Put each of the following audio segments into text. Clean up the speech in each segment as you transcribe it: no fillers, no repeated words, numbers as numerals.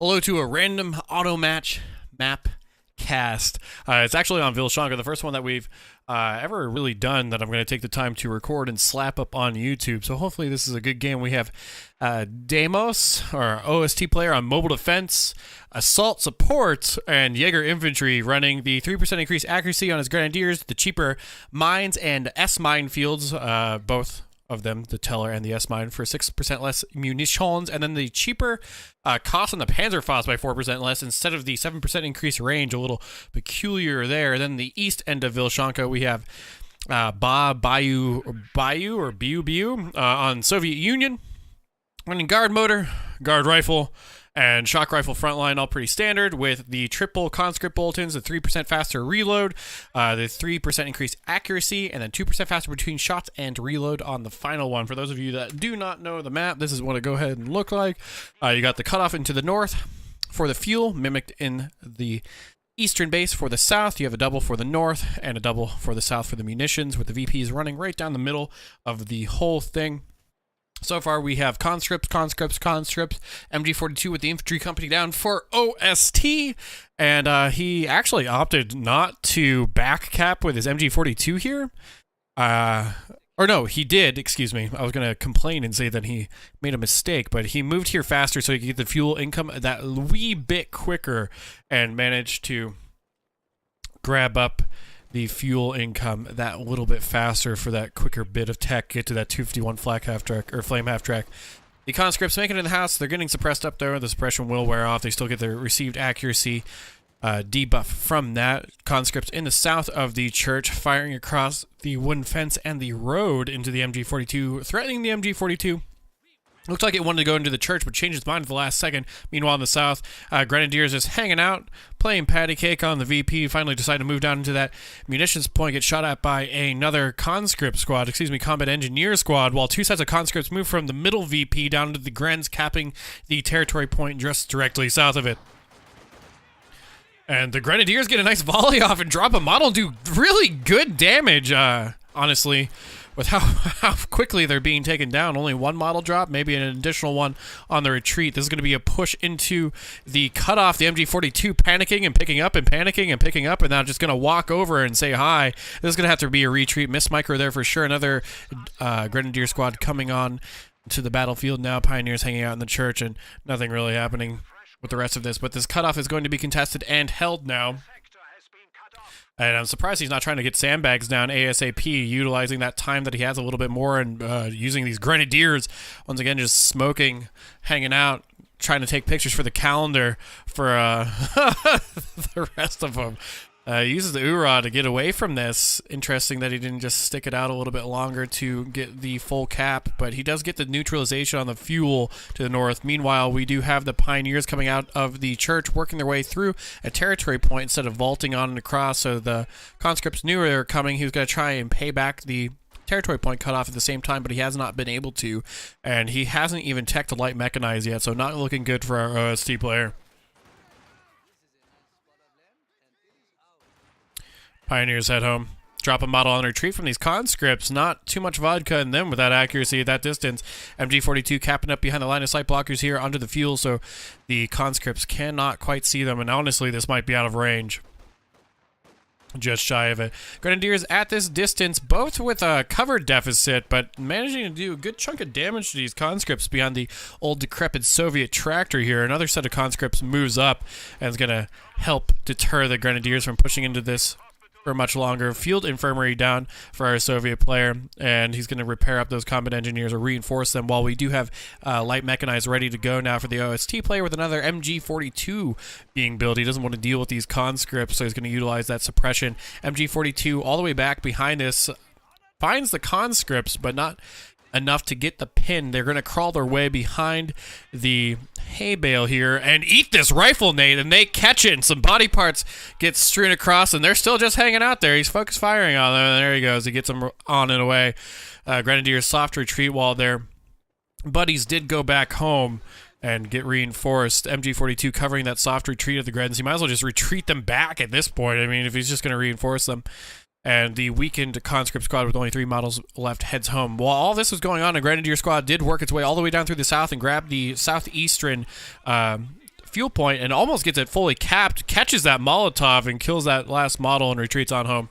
Hello to a random Automatch map cast. It's actually on Vilshanka, the first one that we've ever really done that I'm going to take the time to record and slap up on YouTube. So hopefully this is a good game. We have DEIM0S, or OST player on mobile defense, assault support, and Jaeger infantry running the 3% increased accuracy on his grenadiers, the cheaper mines and S minefields, both of them, the Teller and the S-Mine, for 6% less munitions, and then the cheaper cost on the Panzerfaust by 4% less instead of the 7% increased range, a little peculiar there. Then the east end of Vilshanka, we have BaByuByu on Soviet Union, running guard motor, guard rifle, and shock rifle frontline, all pretty standard, with the triple conscript bulletins, the 3% faster reload, the 3% increased accuracy, and then 2% faster between shots and reload on the final one. For those of you that do not know the map, this is what it go ahead and look like. You got the cutoff into the north for the fuel, mimicked in the eastern base. For the south, you have a double for the north and a double for the south for the munitions, with the VPs running right down the middle of the whole thing. So far, we have conscripts, MG42 with the infantry company down for OST, and he actually opted not to back cap with his MG42 here. Or no, he did, excuse me. I was going to complain and say that he made a mistake, but he moved here faster so he could get the fuel income that wee bit quicker and managed to grab up the fuel income that little bit faster for that quicker bit of tech, get to that 251 flak half track, or flame half track. The conscripts make it in the house. They're getting suppressed up there. The suppression will wear off. They still get their received accuracy debuff from that. Conscripts in the south of the church, firing across the wooden fence and the road into the MG42, threatening the MG42. Looked like it wanted to go into the church, but changed its mind at the last second. Meanwhile, in the south, Grenadiers just hanging out, playing patty cake on the VP. Finally decide to move down into that munitions point, get shot at by another conscript squad, combat engineer squad, while two sets of conscripts move from the middle VP down into the Grens, capping the territory point just directly south of it. And the Grenadiers get a nice volley off and drop a model, do really good damage, honestly. With how quickly they're being taken down. Only one model drop, maybe an additional one on the retreat. This is going to be a push into the cutoff. The MG42 panicking and picking up and panicking and picking up, and now just going to walk over and say hi. This is going to have to be a retreat. Miss Micro there for sure. Another Grenadier squad coming on to the battlefield now. Pioneers hanging out in the church, and nothing really happening with the rest of this. But this cutoff is going to be contested and held now. And I'm surprised he's not trying to get sandbags down ASAP, utilizing that time that he has a little bit more, and using these Grenadiers, once again, just smoking, hanging out, trying to take pictures for the calendar for the rest of them. Uses the URA to get away from this. Interesting that he didn't just stick it out a little bit longer to get the full cap, but he does get the neutralization on the fuel to the north. Meanwhile, we do have the Pioneers coming out of the church, working their way through a territory point instead of vaulting on and across. So the conscripts knew they were coming. He was going to try and pay back the territory point cut off at the same time, but he has not been able to, and he hasn't even teched the light mechanized yet, so not looking good for our OST player. Pioneers head home. Drop a model on retreat from these conscripts. Not too much vodka in them with that accuracy at that distance. MG42 capping up behind the line of sight blockers here under the fuel, so the conscripts cannot quite see them, and honestly, this might be out of range. Just shy of it. Grenadiers at this distance, both with a cover deficit, but managing to do a good chunk of damage to these conscripts beyond the old decrepit Soviet tractor here. Another set of conscripts moves up and is going to help deter the Grenadiers from pushing into this for much longer. Field infirmary down for our Soviet player, and he's going to repair up those combat engineers or reinforce them, while we do have light mechanized ready to go now for the OST player, with another MG42 being built. He doesn't want to deal with these conscripts, so he's going to utilize that suppression. MG42 all the way back behind this finds the conscripts, but not enough to get the pin. They're going to crawl their way behind the hay bale here and eat this rifle nade, and they catch it, and some body parts get strewn across, and they're still just hanging out there. He's focus firing on them, and there he goes. He gets them on and away. Grenadiers soft retreat while their buddies did go back home and get reinforced. MG42 covering that soft retreat of the Grens. He might as well just retreat them back at this point. I mean, if he's just going to reinforce them. And the weakened conscript squad with only 3 models left heads home. While all this was going on, a Grenadier squad did work its way all the way down through the south and grab the southeastern fuel point and almost gets it fully capped, catches that Molotov and kills that last model and retreats on home.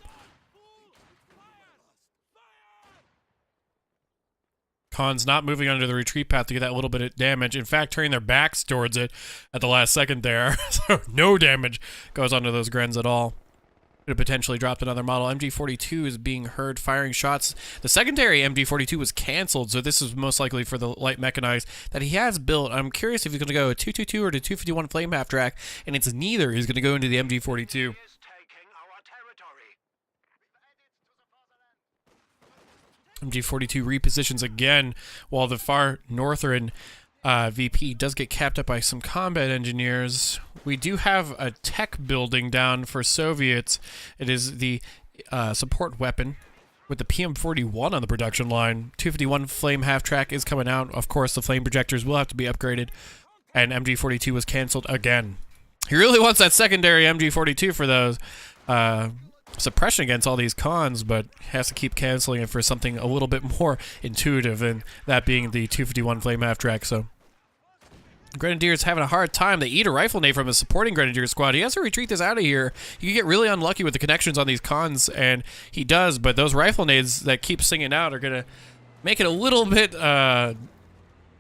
Khan's not moving under the retreat path to get that little bit of damage. In fact, turning their backs towards it at the last second there. So no damage goes onto those Grens at all. Could have potentially dropped another model. MG42 is being heard firing shots. The secondary MG42 was canceled, so this is most likely for the light mechanized that he has built. I'm curious if he's going to go a 222 or the 251 flame half track, and it's neither. He's going to go into the MG42. MG42 repositions again, while the far northern VP does get capped up by some combat engineers. We do have a tech building down for Soviets. It is the support weapon with the PM41 on the production line. 251 flame half track is coming out. Of course, the flame projectors will have to be upgraded, and MG42 was canceled again. He really wants that secondary MG42 for those suppression against all these cons, but has to keep canceling it for something a little bit more intuitive, and that being the 251 flame half track. So Grenadiers having a hard time. They eat a rifle nade from a supporting Grenadier squad. He has to retreat this out of here. You can get really unlucky with the connections on these cons, and he does, but those rifle nades that keep singing out are going to make it a little bit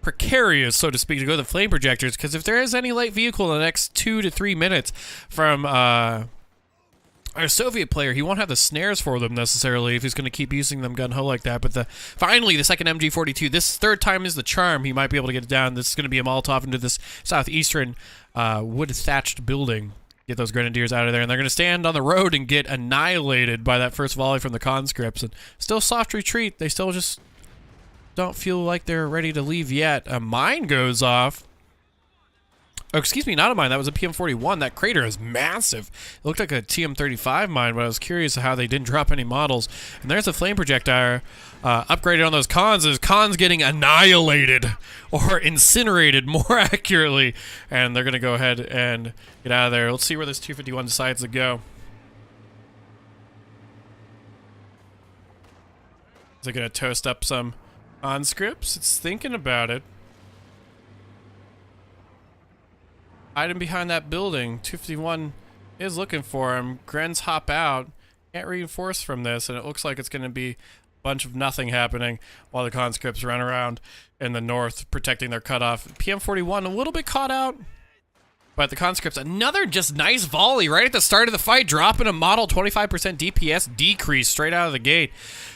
precarious, so to speak, to go to the flame projectors, because if there is any light vehicle in the next 2 to 3 minutes from our Soviet player, he won't have the snares for them necessarily if he's going to keep using them gun-ho like that. But finally, the second MG42, this third time is the charm. He might be able to get it down. This is going to be a Molotov into this southeastern wood-thatched building. Get those Grenadiers out of there, and they're going to stand on the road and get annihilated by that first volley from the conscripts. And still soft retreat. They still just don't feel like they're ready to leave yet. A mine goes off. Oh, excuse me, not a mine. That was a PM41. That crater is massive. It looked like a TM35 mine, but I was curious how they didn't drop any models. And there's a flame projectile upgraded on those cons. Those cons getting annihilated or incinerated, more accurately. And they're going to go ahead and get out of there. Let's see where this 251 decides to go. Is it going to toast up some conscripts? It's thinking about it. Hiding behind that building. 251 is looking for him. Grens hop out. Can't reinforce from this, and it looks like it's going to be a bunch of nothing happening while the conscripts run around in the north protecting their cutoff. PM41 a little bit caught out, but the conscripts, another just nice volley right at the start of the fight, dropping a model 25% DPS decrease straight out of the gate,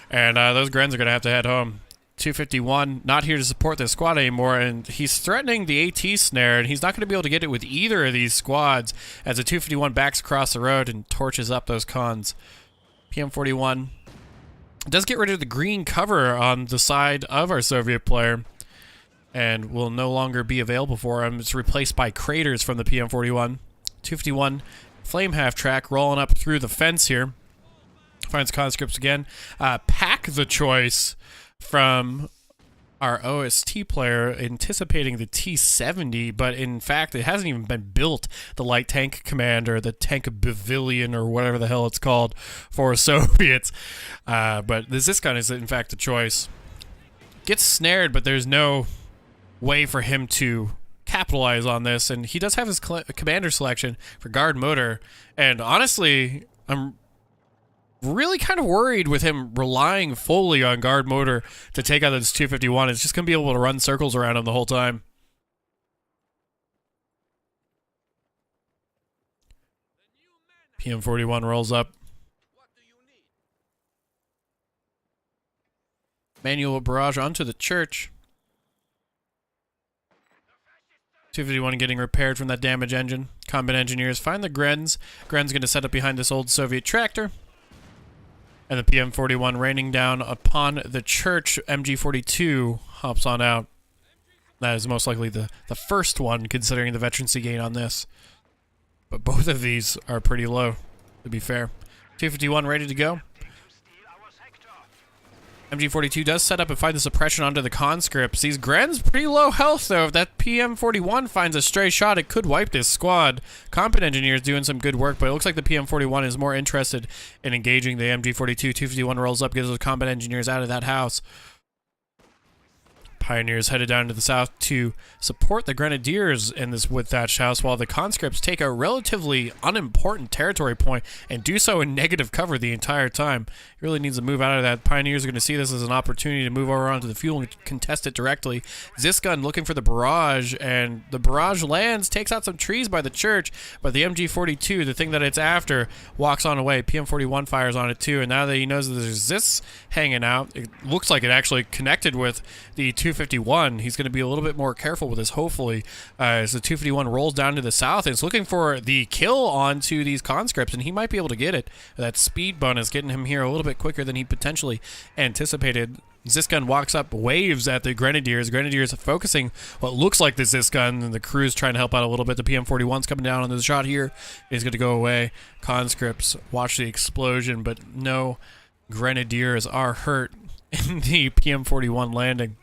and those Grens are going to have to head home. 251 not here to support this squad anymore, and he's threatening the AT snare, and he's not going to be able to get it with either of these squads as the 251 backs across the road and torches up those cons. PM41 does get rid of the green cover on the side of our Soviet player and will no longer be available for him. It's replaced by craters from the PM41. 251 flame half track rolling up through the fence here. Finds conscripts again. Pack the choice from our OST player, anticipating the T-70, but in fact it hasn't even been built, the light tank commander, the tank pavilion, or whatever the hell it's called for Soviets. But this gun is in fact the choice. Gets snared, but there's no way for him to capitalize on this, and he does have his commander selection for guard motor, and honestly, I'm really kind of worried with him relying fully on guard motor to take out this 251. It's just going to be able to run circles around him the whole time. PM41 rolls up. Manual barrage onto the church. 251 getting repaired from that damage engine. Combat engineers find the Grens. Gren's going to set up behind this old Soviet tractor. And the PM41 raining down upon the church. MG42 hops on out. That is most likely the first one, considering the veterancy gain on this. But both of these are pretty low, to be fair. 251 ready to go. MG42 does set up and find the suppression onto the conscripts. These Gren's pretty low health, though. If that PM41 finds a stray shot, it could wipe this squad. Combat engineers doing some good work, but it looks like the PM41 is more interested in engaging the MG42. 251 rolls up, gets those combat engineers out of that house. Pioneers headed down to the south to support the Grenadiers in this wood thatched house, while the conscripts take a relatively unimportant territory point and do so in negative cover the entire time. He really needs to move out of that. Pioneers are going to see this as an opportunity to move over onto the fuel and contest it directly. Zisgun looking for the barrage, and the barrage lands, takes out some trees by the church, but the MG42, the thing that it's after, walks on away. PM41 fires on it too, and now that he knows that there's this hanging out, it looks like it actually connected with the 251. He's going to be a little bit more careful with this, hopefully, as the 251 rolls down to the south and it's looking for the kill onto these conscripts, and he might be able to get it. That speed bonus getting him here a little bit quicker than he potentially anticipated. Zisgun walks up, waves at the Grenadiers. Grenadiers focusing what looks like the Zisgun, and the crew's trying to help out a little bit. The PM41's coming down on the shot here. He's going to go away. Conscripts watch the explosion, but no Grenadiers are hurt in the PM41 landing.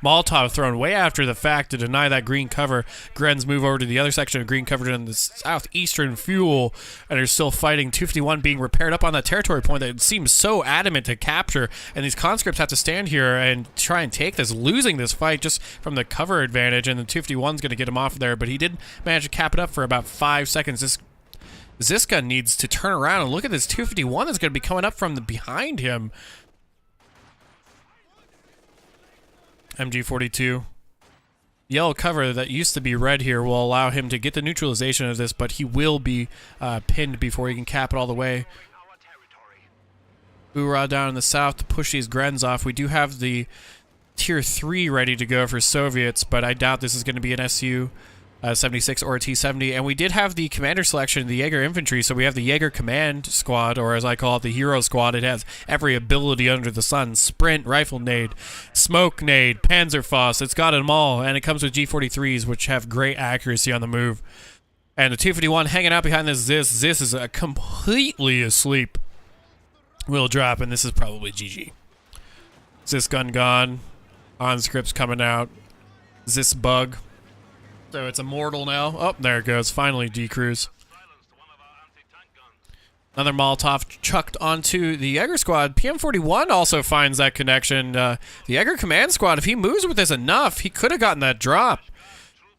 Molotov thrown way after the fact to deny that green cover. Grens move over to the other section of green cover in the southeastern fuel, and they're still fighting. 251 being repaired up on that territory point that it seems so adamant to capture, and these conscripts have to stand here and try and take this, losing this fight just from the cover advantage, and the 251's going to get him off there, but he did manage to cap it up for about 5 seconds. Zisgun needs to turn around and look at this 251 that's going to be coming up from the behind him. MG42. Yellow cover that used to be red here will allow him to get the neutralization of this, but he will be pinned before he can cap it all the way. Hoorah down in the south to push these Grens off. We do have the Tier 3 ready to go for Soviets, but I doubt this is going to be an SU 76 or a T-70, and we did have the commander selection, the Jaeger infantry, so we have the Jaeger command squad, or as I call it, the hero squad. It has every ability under the sun: sprint, rifle nade, smoke nade, Panzerfaust. It's got them all, and it comes with G43s, which have great accuracy on the move. And the 251 hanging out behind this Zis is completely asleep. Will drop, and this is probably GG. Zis gun gone, conscripts coming out, Zis bug. So it's immortal now. Oh, there it goes. Finally decrews. Another Molotov chucked onto the Jaeger squad. PM41 also finds that connection. The Jaeger command squad, if he moves with this enough, he could have gotten that drop.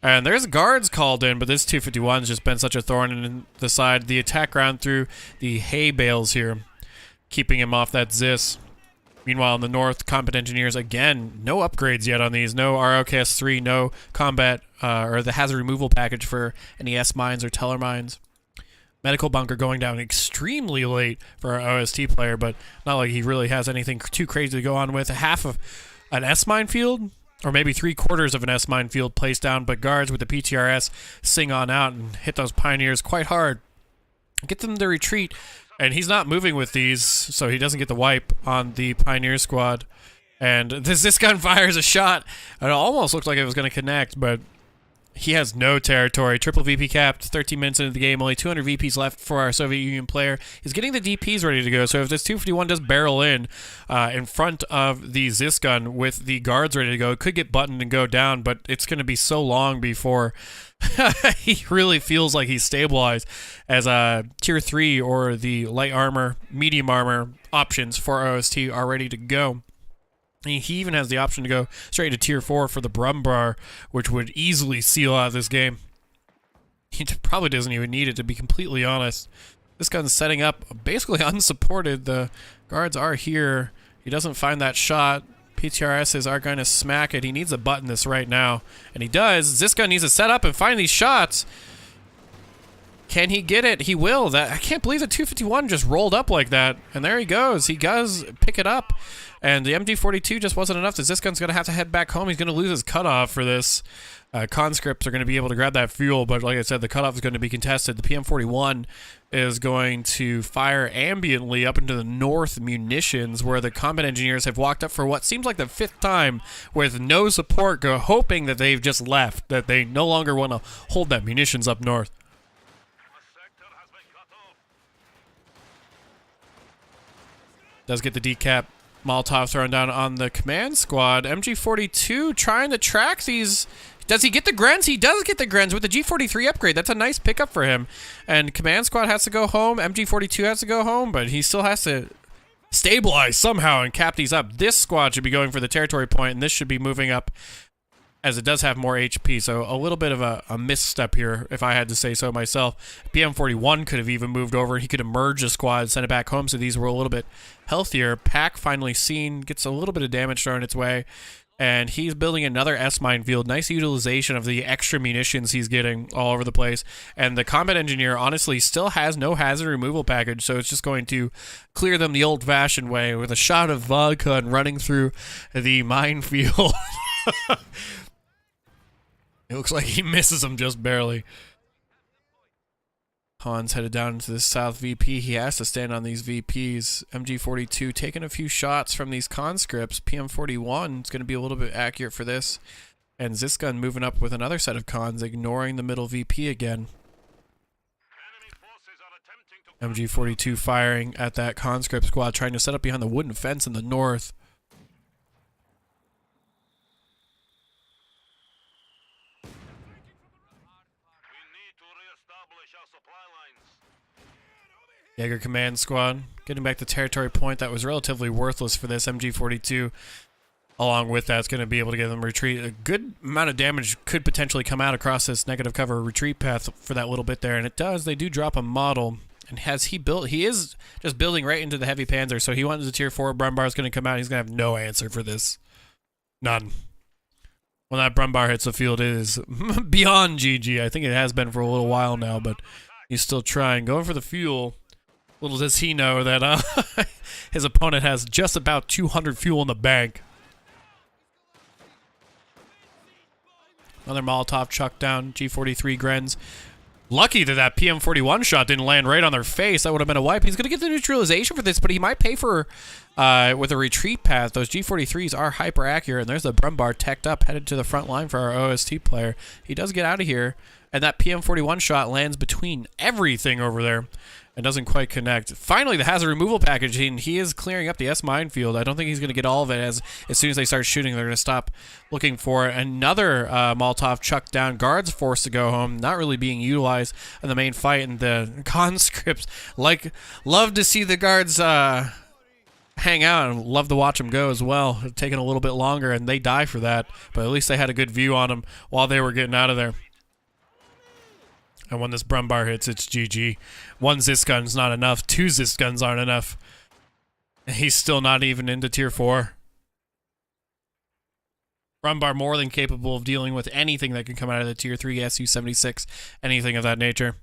And there's guards called in, but this 251's just been such a thorn in the side. The attack round through the hay bales here, keeping him off that Zis. Meanwhile, in the north, combat engineers, again, no upgrades yet on these. No ROKS 3, no combat or the hazard removal package for any S-mines or Teller mines. Medical bunker going down extremely late for our OST player, but not like he really has anything too crazy to go on with. Half of an S-mine field, or maybe 3/4 of an S-mine field placed down, but guards with the PTRS sing on out and hit those pioneers quite hard. Get them to retreat. And he's not moving with these, so he doesn't get the wipe on the Pioneer squad. And this gun fires a shot. It almost looked like it was going to connect, but he has no territory. Triple VP capped, 13 minutes into the game. Only 200 VPs left for our Soviet Union player. He's getting the DPs ready to go, so if this 251 does barrel in front of the Zis gun with the guards ready to go, it could get buttoned and go down, but it's going to be so long before he really feels like he's stabilized, as Tier 3 or the light armor, medium armor options for OST are ready to go. He even has the option to go straight to Tier 4 for the Brumbar, which would easily seal out this game. He probably doesn't even need it, to be completely honest. This gun's setting up basically unsupported. The guards are here. He doesn't find that shot. PTRSs are going to smack it. He needs to button this right now, and he does. This gun needs to set up and find these shots. Can he get it? He will. I can't believe the 251 just rolled up like that, and there he goes. He does pick it up, and the MG42 just wasn't enough. This gun's going to have to head back home. He's going to lose his cutoff for this. Conscripts are going to be able to grab that fuel, but like I said, the cutoff is going to be contested. The PM41 is going to fire ambiently up into the north munitions, where the combat engineers have walked up for what seems like the 5th time with no support, hoping that they've just left, that they no longer want to hold that munitions up north. Does get the decap. Molotov thrown down on the command squad. MG42 trying to track these. Does he get the Grens? He does get the Grens with the G43 upgrade. That's a nice pickup for him. And command squad has to go home. MG42 has to go home, but he still has to stabilize somehow and cap these up. This squad should be going for the territory point, and this should be moving up as it does have more HP. So a little bit of a misstep here, if I had to say so myself. PM41 could have even moved over. He could emerge the squad, send it back home, so these were a little bit healthier. Pack finally seen, gets a little bit of damage thrown its way, and he's building another S minefield. Nice utilization of the extra munitions he's getting all over the place. And the combat engineer honestly still has no hazard removal package, so it's just going to clear them the old-fashioned way with a shot of vodka and running through the minefield. It looks like he misses him just barely. Han's headed down into the south VP. He has to stand on these VPs. MG42 taking a few shots from these conscripts. PM41 is going to be a little bit accurate for this. And Zisgun moving up with another set of cons, ignoring the middle VP again. MG42 firing at that conscript squad, trying to set up behind the wooden fence in the north. Jaeger Command Squad getting back the territory point that was relatively worthless for this. MG42 along with that's going to be able to get them retreat. A good amount of damage could potentially come out across this negative cover retreat path for that little bit there, and it does. They do drop a model. And has he built? He is just building right into the heavy panzer, so he wants the tier 4. Brumbar is going to come out. He's going to have no answer for this. None. When that Brumbar hits the field, it is beyond GG. I think it has been for a little while now, but he's still trying. Going for the fuel. Little does he know that his opponent has just about 200 fuel in the bank. Another Molotov chuck down. G43 Grens. Lucky that that PM41 shot didn't land right on their face. That would have been a wipe. He's going to get the neutralization for this, but he might pay for with a retreat path. Those G43s are hyper accurate, and there's the Brumbar teched up, headed to the front line for our OST player. He does get out of here, and that PM41 shot lands between everything over there and doesn't quite connect. Finally, the hazard removal package, and he is clearing up the S minefield. I don't think he's going to get all of it, as soon as they start shooting, they're going to stop looking for it. Another Molotov chucked down. Guards forced to go home, not really being utilized in the main fight, and the conscripts love to see the guards hang out and love to watch them go as well. It's taking a little bit longer, and they die for that, but at least they had a good view on them while they were getting out of there. And when this Brumbar hits, it's GG. One Zisgun's not enough. Two Zisguns aren't enough. He's still not even into tier 4. Brumbar more than capable of dealing with anything that can come out of the tier 3 Su-76, anything of that nature.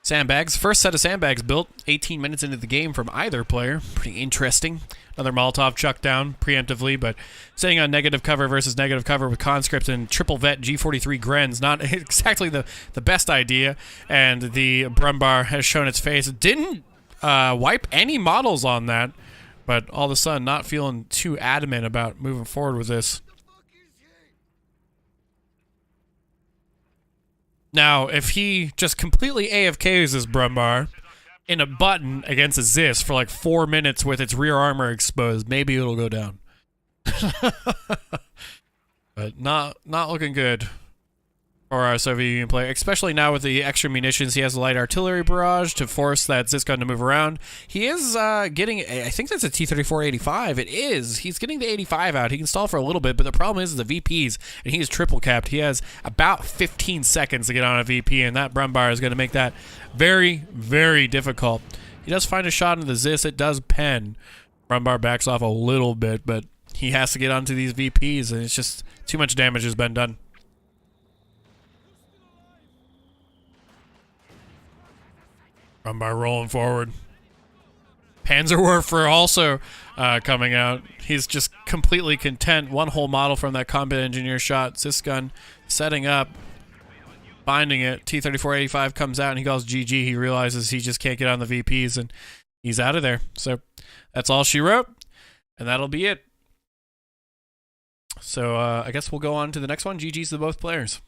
Sandbags. First set of sandbags built 18 minutes into the game from either player. Pretty interesting. Another Molotov chucked down preemptively, but staying on negative cover versus negative cover with conscripts and triple vet G43 Grens, not exactly the best idea. And the Brumbar has shown its face. It didn't wipe any models on that, but all of a sudden not feeling too adamant about moving forward with this. Now, if he just completely AFKs his Brumbar in a button against a Zis for like 4 minutes with its rear armor exposed, maybe it'll go down. But not looking good for our Soviet Union player, especially now with the extra munitions. He has a light artillery barrage to force that Zisgun to move around. He is getting, I think that's a T-34-85. It is. He's getting the 85 out. He can stall for a little bit, but the problem is the VPs, and he is triple capped. He has about 15 seconds to get on a VP, and that Brumbar is going to make that very, very difficult. He does find a shot into the Zis. It does pen. Brumbar backs off a little bit, but he has to get onto these VPs, and it's just too much damage has been done. Brumbar rolling forward. Panzerwerfer also coming out. He's just completely content. One whole model from that combat engineer shot. Zisgun setting up, binding it. T-34-85 comes out and he goes GG. He realizes he just can't get on the VPs and he's out of there. So that's all she wrote, and that'll be it. So I guess we'll go on to the next one. GG's to both players.